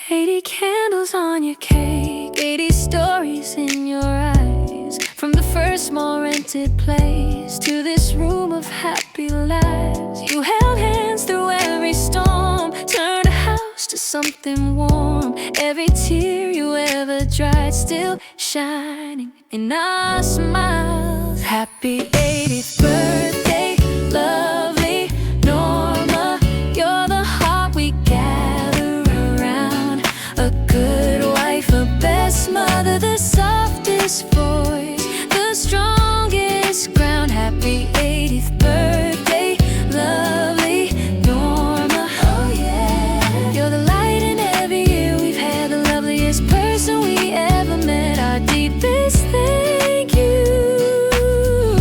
80 candles on your cake, 80 stories in your eyes. From the first small rented place to this room of happy lives. You held hands through every storm, turned a house to something warm. Every tear you ever dried still shining in our smiles. Happy 80th birthday, lovely Norma. You're the heart we gather around. A good wife, a best mother, the softest voice, the strongest ground. Happy 80th birthday, lovely Norma. Oh yeah, you're the light in every year we've had, the loveliest person we ever met. Our deepest thank you,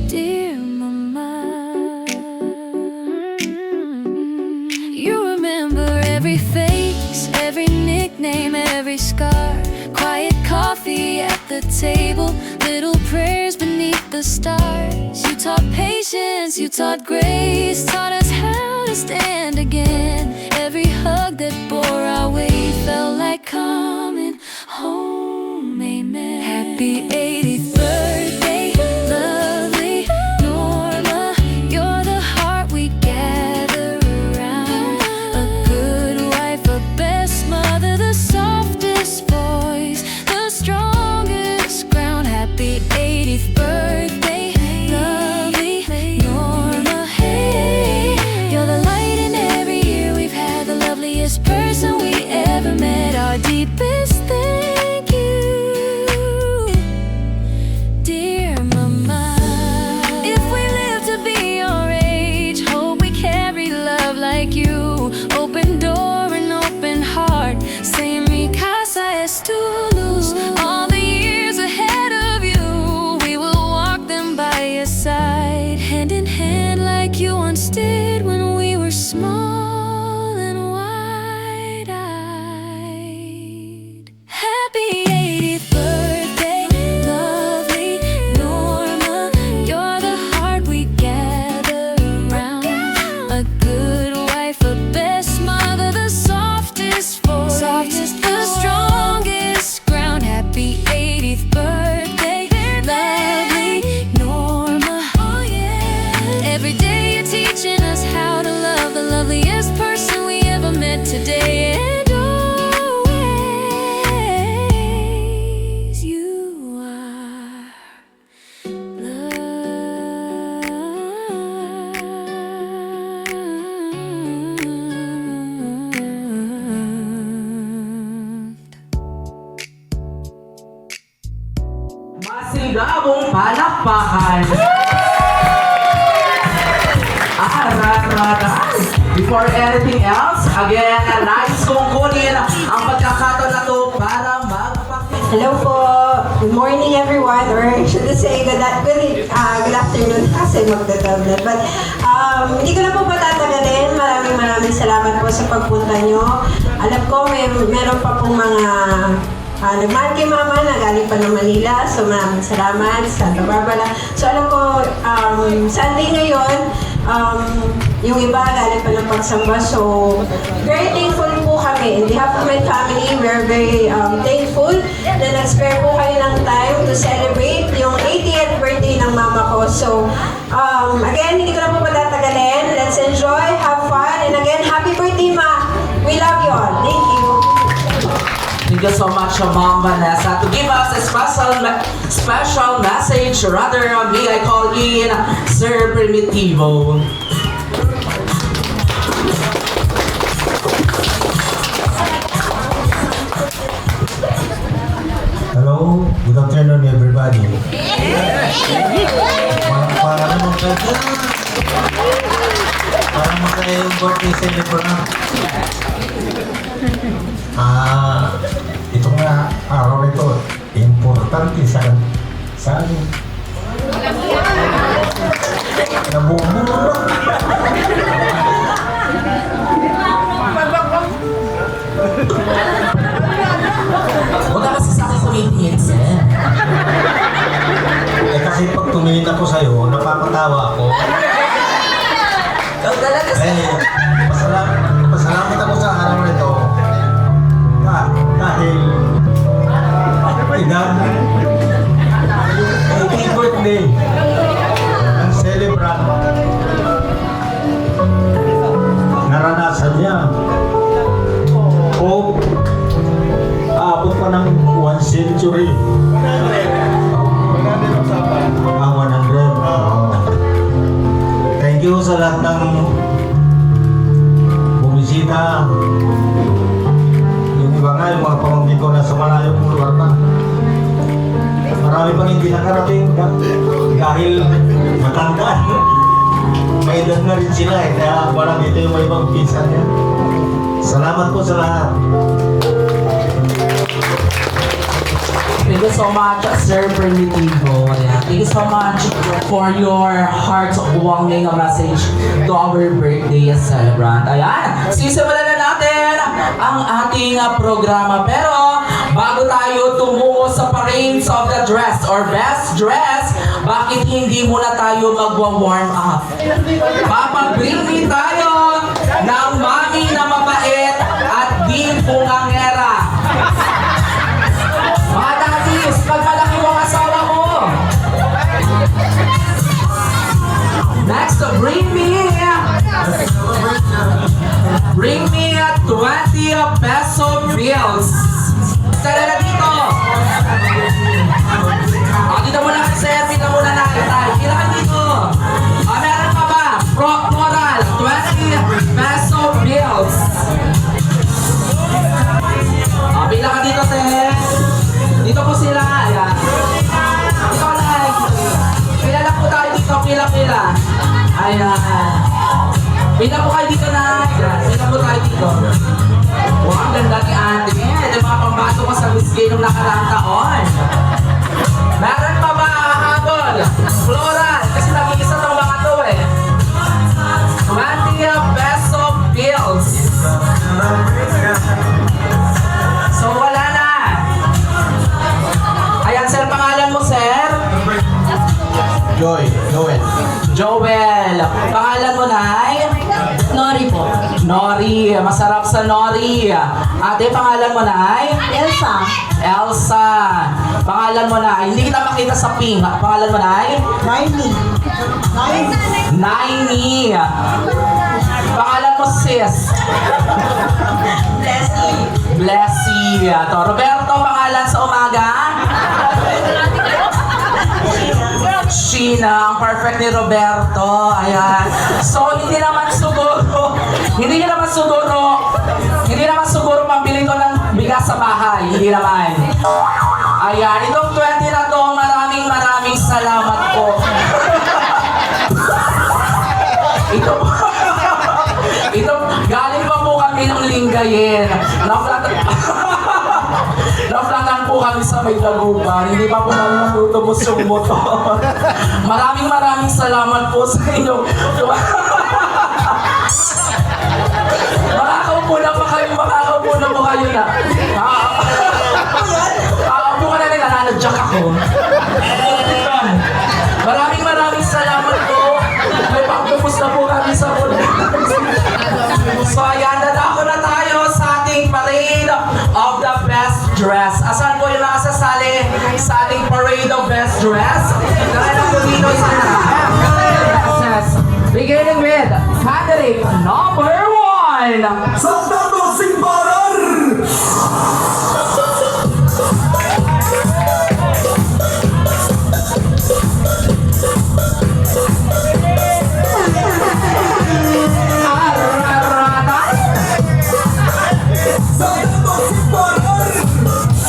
dear Mama. You remember every face, every nickname, every scar. Quiet coffee at the table, little prayers beneath the stars. You taught patience, you taught grace, taught us how to stand again. Every hug that bore our weight felt like coming home. Amen. Happy 80th birthday, lovely Norma. You're the heart we gather around. A good wife, a best mother, the softest voice, the strongest ground. Happy 80th birthday, lovely Norma. Hey, you're the light in every year we've had, the loveliest person we ever met. Our deepest thank you, dear Mama. If we live to be your age, hope we carry love like you. Open door and open heart, say mi casa es tu luz. All the years ahead of you, we will walk them by your side, hand in hand like you once did when we were small and wide-eyed. Happy 80th birthday, lovely Norma. You're the heart we gather around. A good wife, a best mother, the softest voice, the strongest ground. Happy 80th birthday, lovely Norma. Oh yeah. Every day you're teaching us how to love, the loveliest person we ever met today and always. You are loved. Masigabong palakpakan. Before anything else, again, nais kong kunin ang pagkakataon na to para magpakita. Hello po. Good morning everyone, or I should say good afternoon kasi magdadablat. But hindi ko na po patatagalin. Maraming salamat po sa pagpunta nyo. Alam ko meron pa pong mga nagmahal kay Mama na galing pa ng Manila. So maraming salamat sa Barbara. So alam ko, Sunday ngayon, yung iba galing pa ng pagsamba. So very thankful po kami. In behalf of my family, we're very thankful na nag-spare po kayo ng time to celebrate yung 80th birthday ng Mama ko. So again, hindi ko na po patatagalin. Let's enjoy, have fun, and again, happy birthday, Ma! We love you all. Thank you. Thank you so much, Ma'am Vanessa, to give us a special message. Rather, me, I call in Sir Primitivo. Hello, good afternoon everybody. Para naman kayo. Para naman kayo yung birthday celebration. Ito nga araw nito, importante sa amin. Nabubulong. Huwag ka kasi sa akin kumitingin, sir. Kasi pag tumingin ako sa'yo, napapatawa ako. Ikaw talaga, sir. Pasalamat ako sa araw nito century. 100. Thank you sa lahat ng bumisita. Yung iba nga, yung mga pamangkin ko nasa malayong lugar pa. Marami pang hindi nakarating dahil matanda. May edad na rin sila eh, kaya walang dito yung may ibang pinsan niya. Salamat po sa lahat. Thank you so much, Sir Primitivo. Yeah. Thank you so much for your heart-warming message to our birthday celebrant. Ayan, sisimulan na natin ang ating programa. Pero bago tayo tumungo sa parades of the dress or best dress, bakit hindi muna tayo magwa-warm up? Papag-bring me tayo ng mami na mabait at di pungangera. Mga daddies, pagmalaki mo ang asawa mo. Next, bring me a 20 peso bills. Tara na dito. Dito muna kasi, dito muna na kita. Kailangan dito. Meron pa ba? Moral, 20 peso bills. Pila ka dito, sir. Dito po sila. Ayan. Dito ka lang. Pila lang po tayo dito. Pila. Ayan. Pila po kayo dito na. Ayan. Pila po tayo dito. Wow, ang ganda ni ate. Yung mga pambaso ko sa Miss Gay nung nakaraang taon. Meron pa ba habol? Floral. Kasi nag-iisa ng mga to eh. 20 peso bills. So wala na. Ayan, sir, pangalan mo, sir? Joel. Joel. Pangalan mo, Nay? Nori po. Nori. Masarap sa Nori. Ate, pangalan mo, Nay? Elsa. Pangalan mo, Nay? Hindi kita makita sa ping. Pangalan mo, Nay? Naini. Pangalan mo, sis? Blessy. Ito. Roberto, pangalan sa umaga? Sheena. Ang perfect ni Roberto. Ayan. So, hindi naman siguro pambili ko ng bigas sa bahay. Hindi naman. Ayan. Itong 20 na to, maraming salamat po. Ito, galing pa po kami ng Lingayen. Naflatan po kami sa may Dagupan. Hindi pa po namin natutubos yung motor. Maraming salamat po sa inyo. Makakaupo na po kayo na. Upo ka na rin, nananadyak ako. Maraming salamat po. May pagtubos na po kami sa motor. So ayan, dadako na tayo sa ating parade of the best dress. Asan po yung mga sasali sa ating parade of best dress? Dahil ako dito sa yes. Beginning with candidate number 1. Santato Simbaran!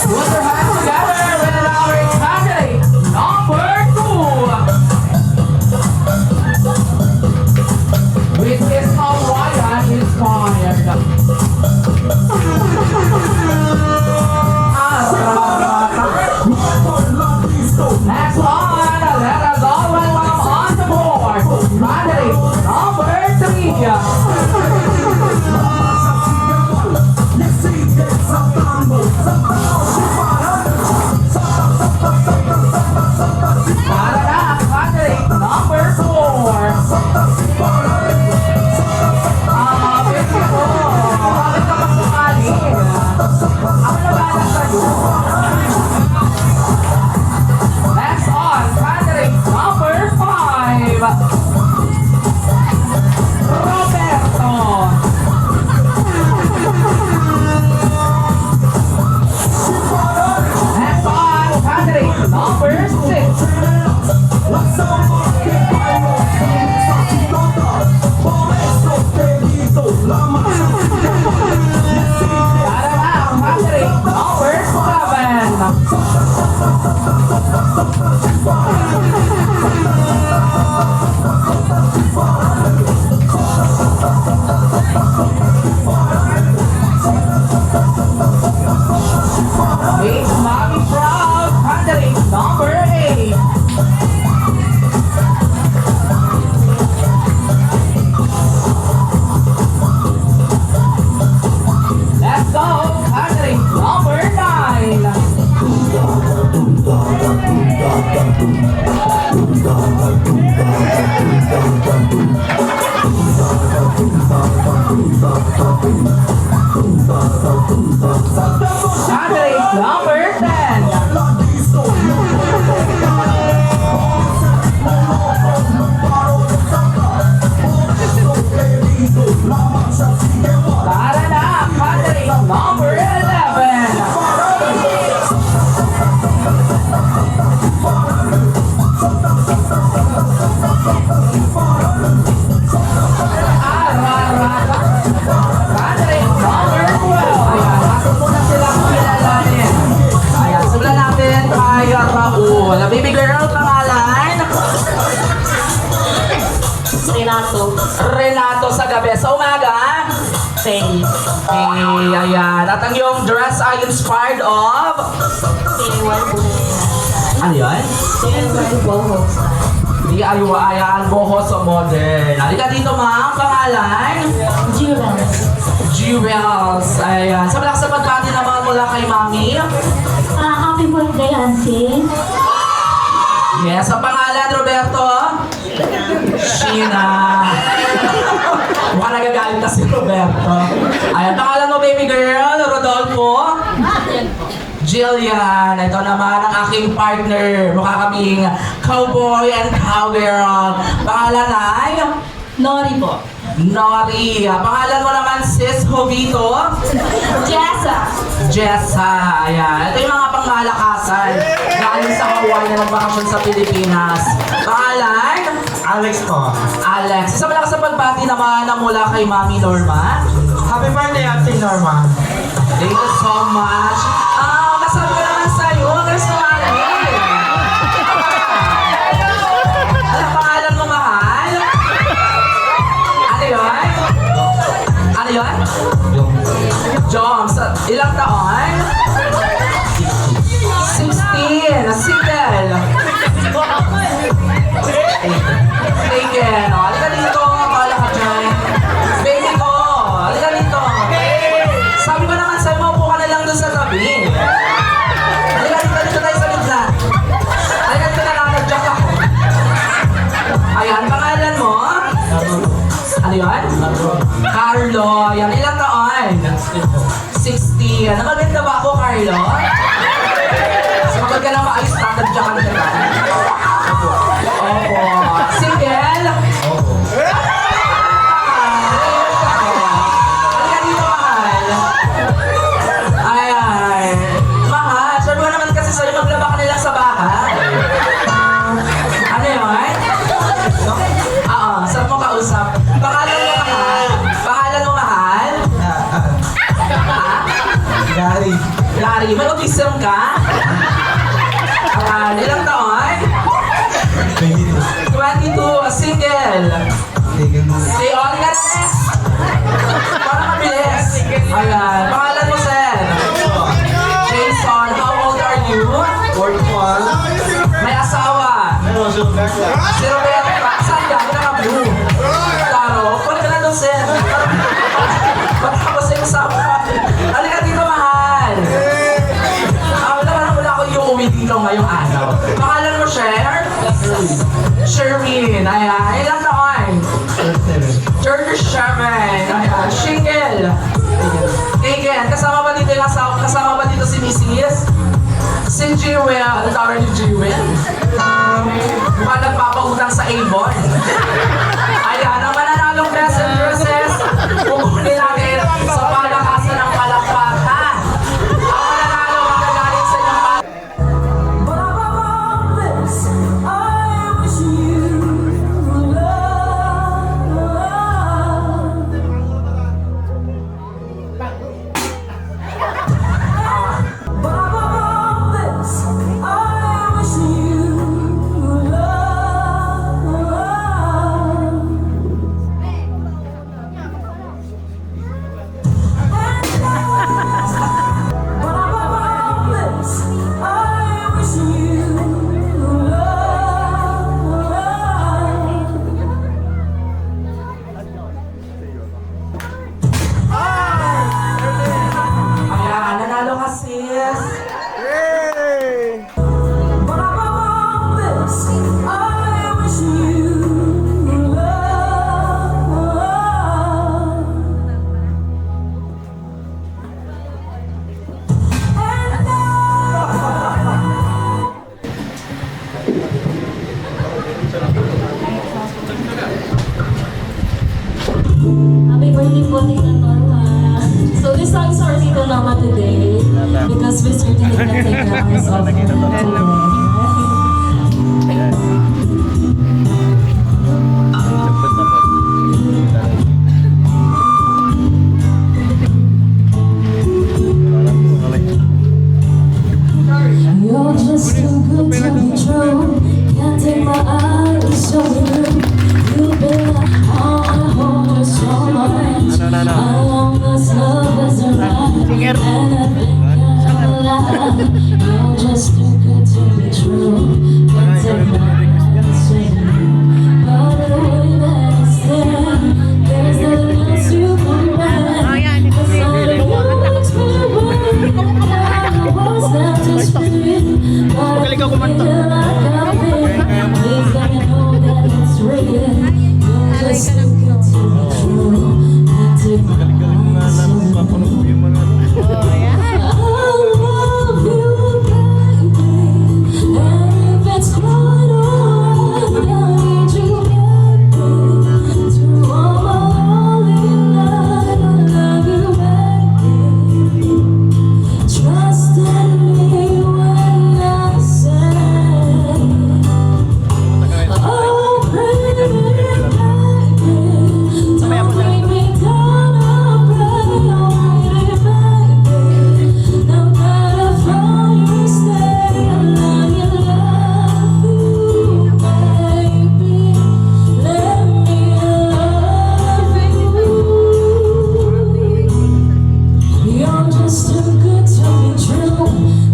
Put your hands together with our candidate number 2. With his Hawaiian inspired. So, country number 9. Country number 10. Tara na, country number 11. Country number 12. Ayan, ako muna silang kilalanin. Ayan, simulan natin kay Raul. Baby girl, pangalan? Renato sa gabi. Sa umaga? Faye. Ayan. At ang iyong dress ay inspired of? Ano yun? DIY. Ayan, boho sa modern. Halika dito, ma'am. Pangalan? Jewels. Ayan. Sa malakas sa pagbati naman mula kay mami. Happy birthday, Auntie. Yes. Ang pangalan, Roberto? Sheena. Mukhang nagagalit na si Roberto. Ayan, pangalan mo, baby girl, Rodolfo? Jillian. Ito naman ang aking partner. Mukha kaming cowboy and cowgirl. Pangalan ay? Nori po. Nori. Pangalan mo naman, sis Jovito? Jessa. Ayan. Ito yung mga pangmalakasan. Galing sa Hawaii na nagbakasyon sa Pilipinas. Pangalan? Alex po. Alex. Isa malakas sa pagbati naman na mula kay Mami Norma. Happy birthday, Auntie Norma. Thank you so much. Nasabi ko naman sa'yo, gusto namin. Ano pangalan mo, mahal? Ano yun? Ano yun? Joms. Ilang taon? 16. Single. Taken. O, halika dito. Kala ka dyan. Baby ko. Halika dito. Sabi ko naman sa'yo, maupo ka na lang doon sa tabi. Halika dito tayo sa gitna. Halika dito na nakakadyak ako. Ayan, pangalan mo? Ano yun? Carlo. Ayan, ilang taon? 16. Maganda ba ako, Carlo? Sumagot ka na maayos, tatadyakan ka na. Opo. Single? Opo. Halika dito, mahal. Ay. Mahal, sabi mo naman kasi sa'yo, maglaba ka nila sa bahay. Ano yun? Oo, saan mo kausap? Pangalan mo, mahal? Pangalan mo, mahal? Gary. Larry, may autism ka? Ilang taon? 22. 22, single. Taken mo. Say all ka next. Para mabilis. Ayan, pangalan mo, sir? Jason, how old are you? 41. May asawa. Si Roberta, saan ka? Naka-blue. Taro, pwede ka na doon, sir. Matapos yung asawa. Halika dito, mahal. Wala ako yung uwi dito ngayong araw. Pangalan mo, Cher? Sherwin. Ayan, ilang taon? 37. Ayan, single. Taken. Kasama ba dito yung asawa? Kasama ba dito si Mrs.? Si Jewel. Ano tawag ni Jewel? Mukhang nagpapautang sa Avon. Ayan, ang mananalong best and dresses, pupunin natin sa palakasan ng palakpakan. Ang mananalo magagaling sa inyong can take your eyes off me today. You're just too good to be true. Can't take my eyes off you. You've been like, oh, I hold you so much. How long this love is around, and I think I'm alive. You're just too good to be true. Can't take my eyes off you. But the way that I stand, there's nothing else you can find. The sight of you makes me weak. I was not just for you, but I feel like I've been. Please let me know that it's real. You're just too good to be true. Can't take my eyes off you. I love you, baby. And if it's quite alright, I need you, baby. To all my holy night, I love you, baby. Trust in me when I say, oh, pretty baby, don't bring me down, oh, pretty baby. No matter how you stay, I love you, baby. Let me love you. You're just too good to be true.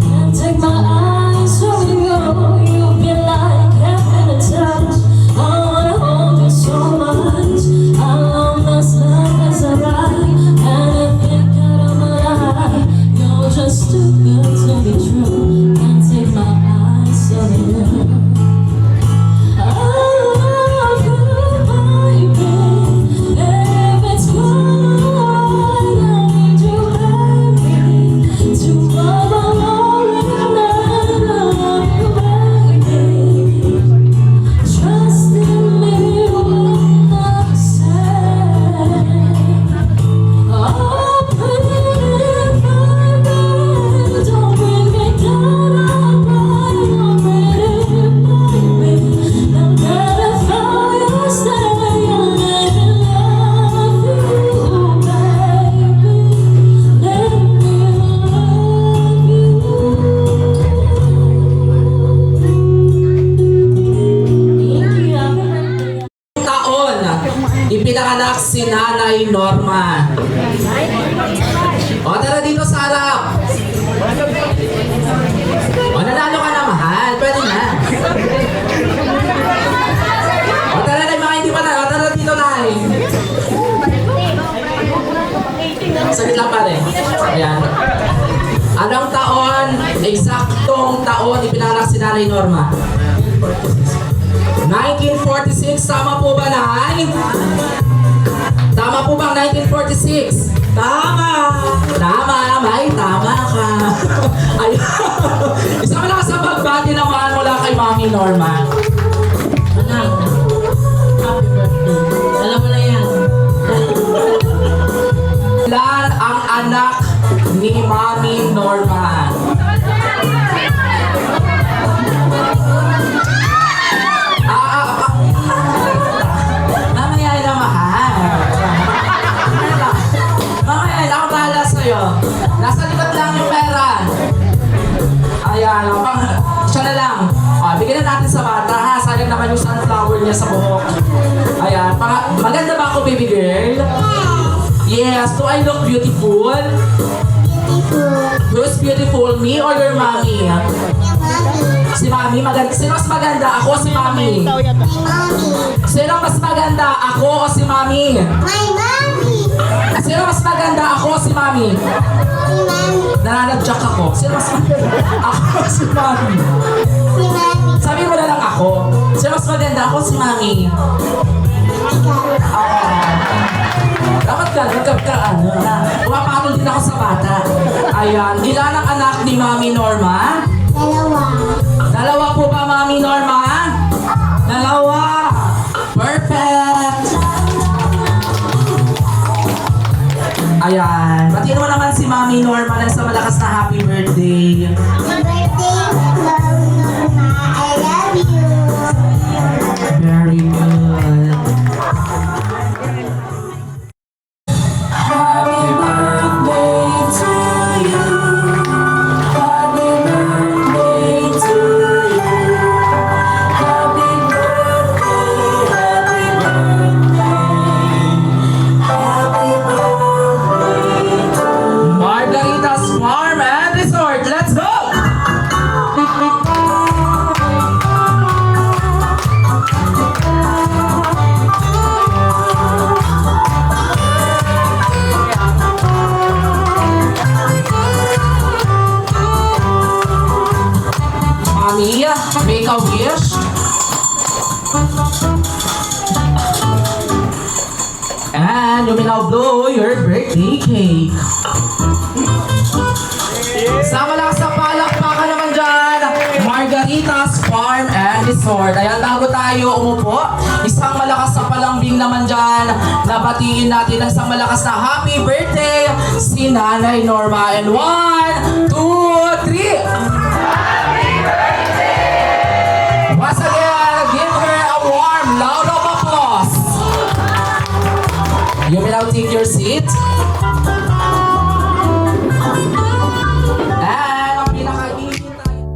Can't take my eyes off you. You feel like heaven to touch. I wanna hold you so much. How long this love is around, and if you got on my life, you're just too good to be true. Can't take my eyes off you. I love you, baby. And if it's quite alright, I need you, baby. To all my lonely night, I love you, baby. Trust in me when I say, oh, pretty baby, don't bring me down, I'm pretty baby. No matter how you stay, I'll never love you, baby. Let me love you. Taon, ipinanganak si Nanay Norma. O, tara dito sa harap. O, nanalo ka na, mahal. Pwede na. O, tara na, mga hindi pa na. O, tara dito, Nay. Saglit lang pare. Ayan. Anong taon, eksaktong taon, ipinanganak si Nanay Norma? 1946, tama po ba, Nay? Tama po ba ang 1946? Tama! Tama, May, tama ka. Ay, isama na ka sa pagbati naman mula kay Mami Norma. Anak, happy birthday. Alam mo na yan. Ilan ang anak ni Mami Norma? Mamaya na, mahal. Mamaya na, ako bahala sa'yo. Nasa likod lang yung pera. Ayan, siya na lang. Bigyan na natin sa bata, ha? Sayang naman yung sunflower niya sa buhok. Ayan, maganda ba ako, baby girl? Yes, do I look beautiful? Who's beautiful, me or your mommy? Si Mami, maganda. Sino mas maganda? Ako o si Mami? Sino mas maganda? Ako o si Mami? My mommy! Sino mas maganda? Ako o si Mami? Si mommy! Nananadjak ako. Sino mas maganda? Ako o si Mami? Si mommy! Sabi mo na lang ako. Sino mas maganda? Ako o si Mami? Dapat ka, ano na. Pumapatol din ako sa bata. Ayan, ilan ang anak ni Mami Norma? Dalawa! Dalawa po ba, Mami Norma? Dalawa! Perfect! Ayan. Batiin mo naman si Mami Norma ng sa malakas na happy birthday. Happy birthday, Mom Norma. I love you. Very good. Happy birthday to you. Happy birthday to you. Happy birthday, happy birthday. Happy birthday to Margarita's Farm and Resort. Let's go! Mami, make a wish. And you may now blow your birthday cake. Sa malakas na palakpakan naman dyan, Margarita's Farm and Resort. Ayan, bago tayo umupo, isang malakas na palambing naman dyan. Nabatiin natin ang isang malakas na happy birthday si Nanay Norma. And 1, 2, 3! Once again, give her a warm round of applause. You may now take your seat. And ang pinaka-init tayo.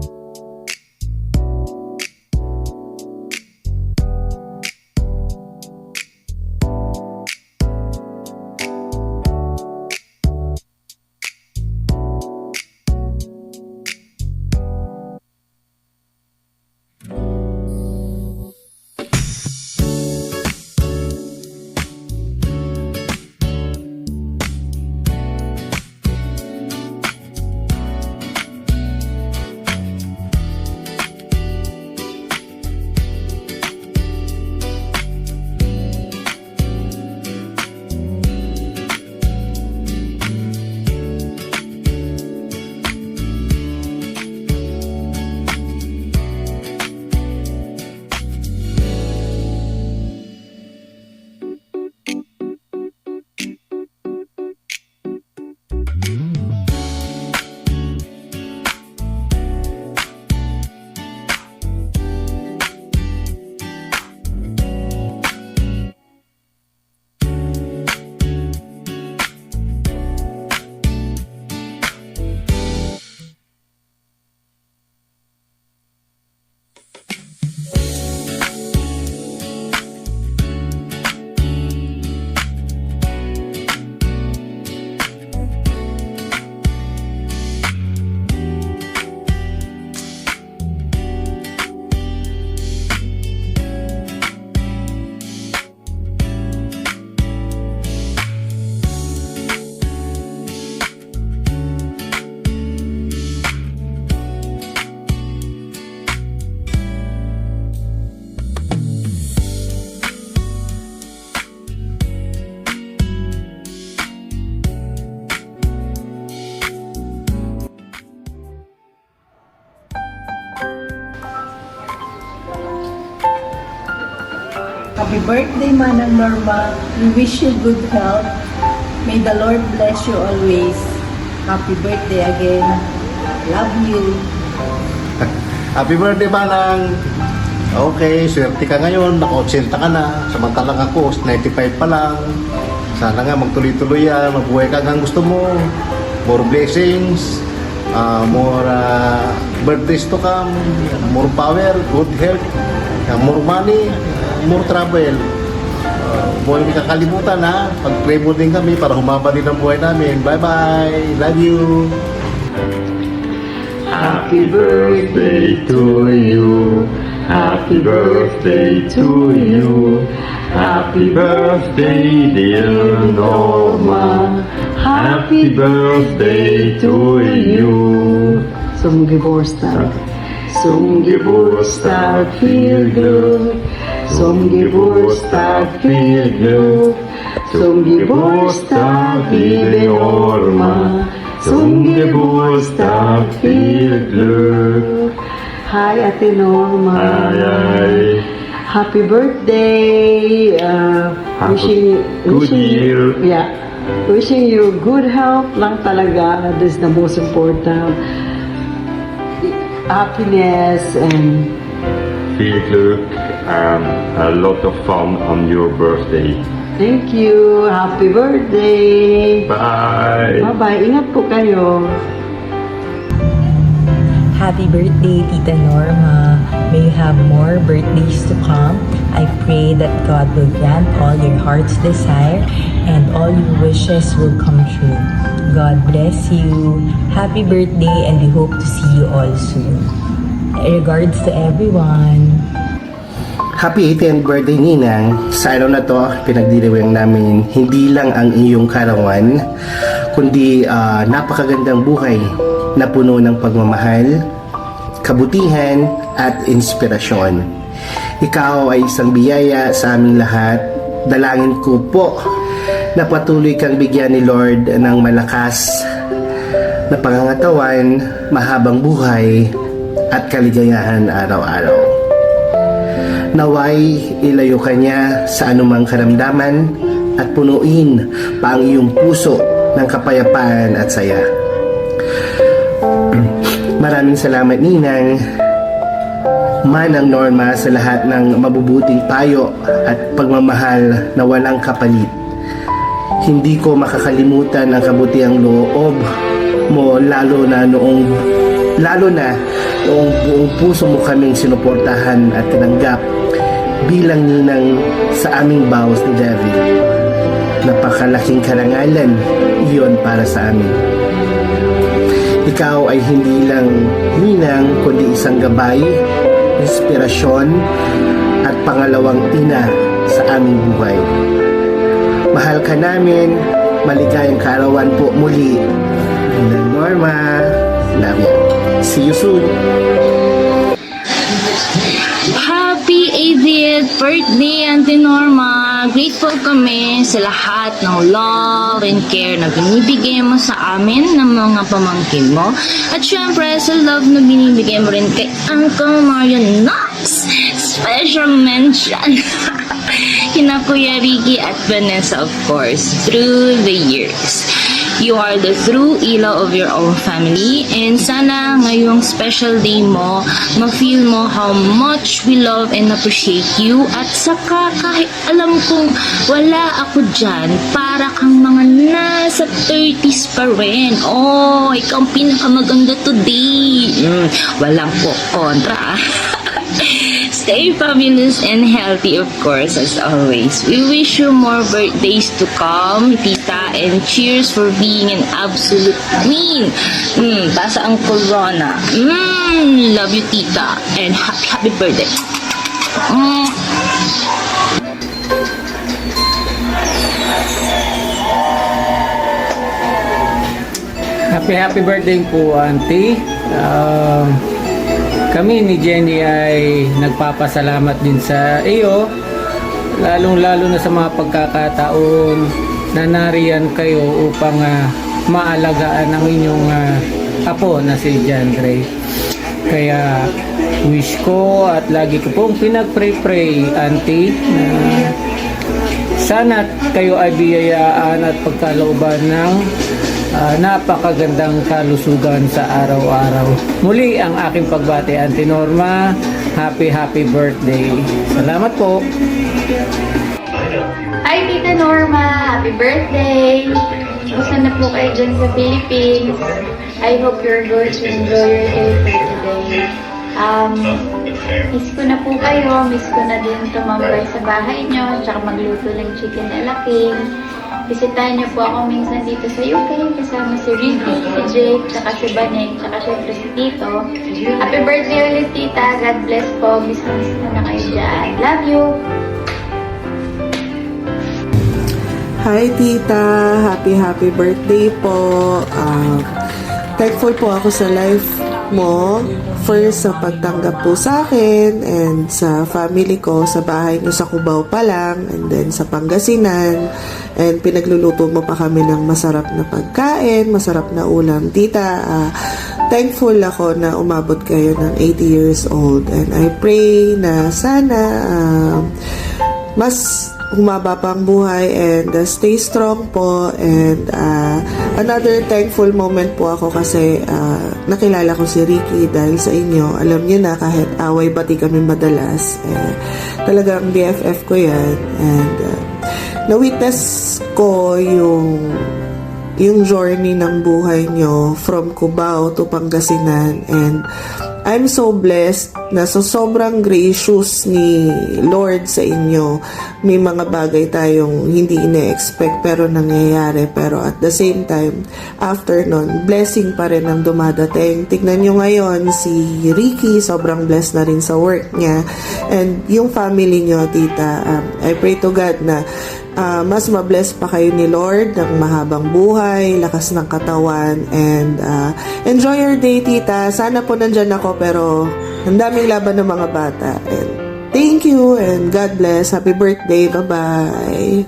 Happy birthday, Manang Norma. We wish you good health. May the Lord bless you always. Happy birthday again. Love you. Happy birthday, Manang! Okay, swerte ka ngayon, naka-80 ka na. Samantalang ako, 95 pa lang. Sana nga magtuloy-tuloy yan, mabuhay ka hanggang gusto mo. More blessings, more birthdays to come, more power, good health, more money, more travel. Huwag hindi kakalimutan ha. Pag-pray mo din kami para humaba din ang buhay namin. Bye-bye! Love you! Happy birthday to you. Happy birthday to you. Happy birthday, dear Norma. Happy birthday to you. Som Geburtstag. Zum Geburtstag viel Glück. Zum Geburtstag viel Glück. Zum Geburtstag, liebe Norma. Zum Geburtstag viel Glück. Hi, Ate Norma. Ay, ay. Happy birthday. Good year. Yeah. Wishing you good health lang talaga. This is the most important. Happiness and Viel Glück and a lot of fun on your birthday. thank you. Happy birthday. Bye! Bye-bye. Ingat po kayo. Happy birthday, Tita Norma. May you have more birthdays to come. I pray that God will grant all your heart's desire and all your wishes will come true. God bless you. Happy birthday and we hope to see you all soon. Regards to everyone. Happy 18th birthday, Ninang. Sa araw na to, pinagdiriwang namin hindi lang ang iyong karawan, kundi napakagandang buhay na puno ng pagmamahal, kabutihan, at inspirasyon. Ikaw ay isang biyaya sa aming lahat. Dalangin ko po na patuloy kang bigyan ni Lord ng malakas na pangangatawan, mahabang buhay, at kaligayahan araw-araw. Naway ilayo ka niya sa anumang karamdaman at punuin pa ang iyong puso ng kapayapaan at saya. Maraming salamat, Ninang. Manang Norma, sa lahat ng mabubuting payo at pagmamahal na walang kapalit. Hindi ko makakalimutan ang kabutiang loob mo lalo na noong buong puso mo kaming sinuportahan at tinanggap bilang ninang sa aming bawas ni David. Napakalaking karangalan iyon para sa amin. Ikaw ay hindi lang ninang kundi isang gabay, inspirasyon at pangalawang ina sa aming buhay. Mahal ka namin, maligayang kaarawan po muli. Ninang Norma, love you. See you soon. Happy 80th birthday, Auntie Norma! Grateful kami sa lahat ng love and care na binibigay mo sa amin ng mga pamangkin mo. At syempre, sa love na binibigay mo rin kay Uncle Mario Knox. Special mention! Kina Kuya Ricky at Vanessa, of course, through the years. You are the true ilaw of your own family, and sana ngayong special day mo, ma-feel mo how much we love and appreciate you. At saka kahit alam kong wala ako dyan, para kang mga nasa 30s pa rin. Oh, ikaw ang pinakamaganda today. Walang po kontra. Stay fabulous and healthy, of course, as always. We wish you more birthdays to come, Tita, and cheers for being an absolute queen. Pasa ang corona. Love you, Tita, and happy birthday. Happy birthday po, Auntie. Kami ni Jenny ay nagpapasalamat din sa iyo, lalong-lalo na sa mga pagkakataon na nariyan kayo upang maalagaan ang inyong apo na si John Gray. Kaya wish ko at lagi ko pong pinag-pray, Auntie, na sana kayo ay biyayaan at pagkalooban ng napakagandang kalusugan sa araw-araw. Muli ang aking pagbati, Auntie Norma. Happy birthday. Salamat po. Hi, Tita Norma! Happy birthday! Gusto na po kayo dyan sa Philippines. I hope you're going to enjoy your day for today. Miss ko na po kayo. Miss ko na din tumambay sa bahay nyo. Tsaka magluto ng chicken alaking. Bisitahin niyo po ako minsan dito sa UK kasama si Ricky, si Jake, tsaka si Banek, tsaka syempre si Tito. Happy birthday ulit, Tita. God bless po. Miss ko na kayo dyan. Love you! Hi, Tita. Happy birthday po. Thankful po ako sa life mo. First, sa pagtanggap po sa akin and sa family ko, sa bahay niyo sa Cubao pa lang, and then sa Pangasinan. And pinagluluto mo pa kami ng masarap na pagkain, masarap na ulam. Tita, thankful ako na umabot kayo ng 80 years old. And I pray na sana mas humaba pa ang buhay and stay strong po. And another thankful moment po ako kasi nakilala ko si Ricky dahil sa inyo. Alam niyo na kahit away bati kami madalas, talagang BFF ko yan. And na-witness ko yung journey ng buhay nyo from Cubao to Pangasinan, and I'm so blessed na sobrang gracious ni Lord sa inyo. May mga bagay tayong hindi ine-expect pero nangyayari, pero at the same time, after nun, blessing pa rin ang dumadating. Tignan nyo ngayon si Ricky, sobrang blessed na rin sa work niya, and yung family nyo, tita, I pray to God na mas mabless pa kayo ni Lord ng mahabang buhay, lakas ng katawan, and enjoy your day, tita. Sana po nandyan ako, pero ang daming laban ng mga bata. And thank you, and God bless. Happy birthday. Bye-bye.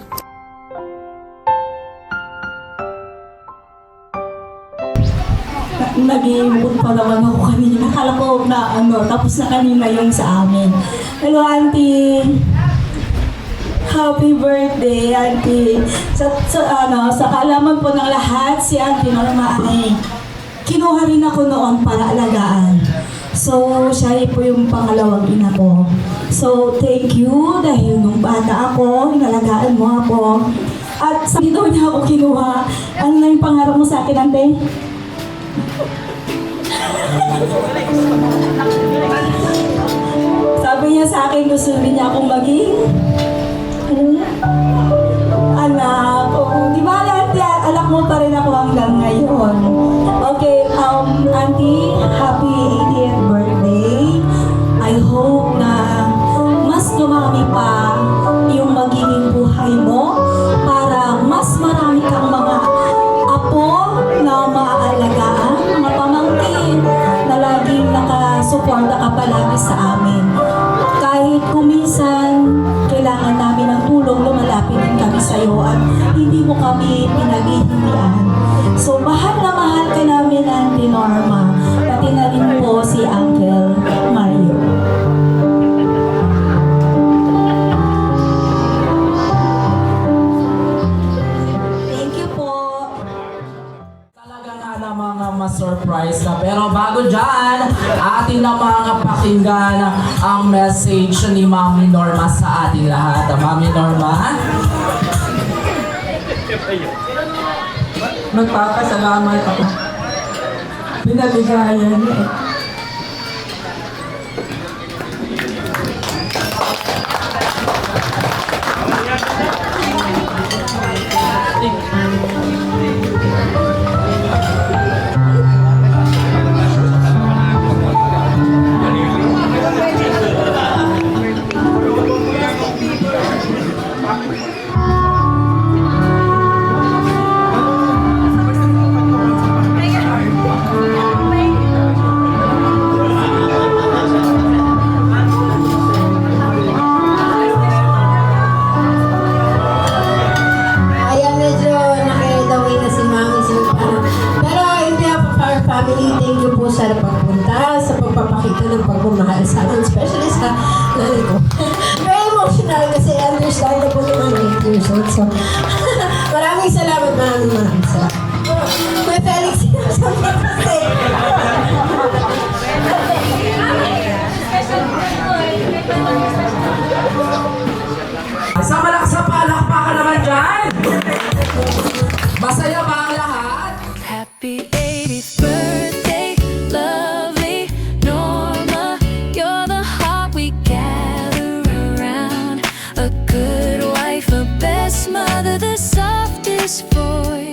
Nag-iimpun pa naman ako kanina. Akala ko na tapos na kanina yung sa amin. Hello, Auntie. Happy birthday, Auntie. Sa kaalaman po ng lahat, si Auntie Norma ay kinuha rin ako noon para alagaan. So, siya po yung pangalawang ina ko. So, thank you dahil nung bata ako, inalagaan mo ako. At sa daw niya ako kinuha. Ano na yung pangarap mo sa akin, Auntie? Sabi niya sa akin, gusto rin niya akong maging anak. Di ba, Auntie, anak mo pa rin ako hanggang ngayon. Okay, Auntie, happy 80th birthday. I hope na mas dumami pa yung magiging buhay mo para mas marami kang mga apo na maaalagaan, mga pamangkin na laging nakasuporta ka palagi sa amin. Kahit kuminsan kailangan namin ng tulong, lumalapit din kami sa iyo at hindi mo kami pinaghihindihan. So, mahal na mahal ka namin, Auntie Norma, pati na rin po si Uncle Mario. Thank you po. Talaga nga na mga ma-surprise na. Pero bago dyan, atin na mga pakinggan ang message ni Mami Norma sa ating lahat. Mami Norma? Magpapasalamat ako. Pinabigayan niya. Thank you po sa pagpunta, sa pagpapakita ng pagmamahal sa akin, especially sa nanay ko. Very emotional kasi understandable naman 8 years old. So, maraming salamat. Kuya Felix, something to say. Sa malakas na palakpakan naman dyan! Masaya ba ang lahat? Happy 80th birthday, lovely Norma. You're the heart we gather around. A good wife, a best mother, the softest voice.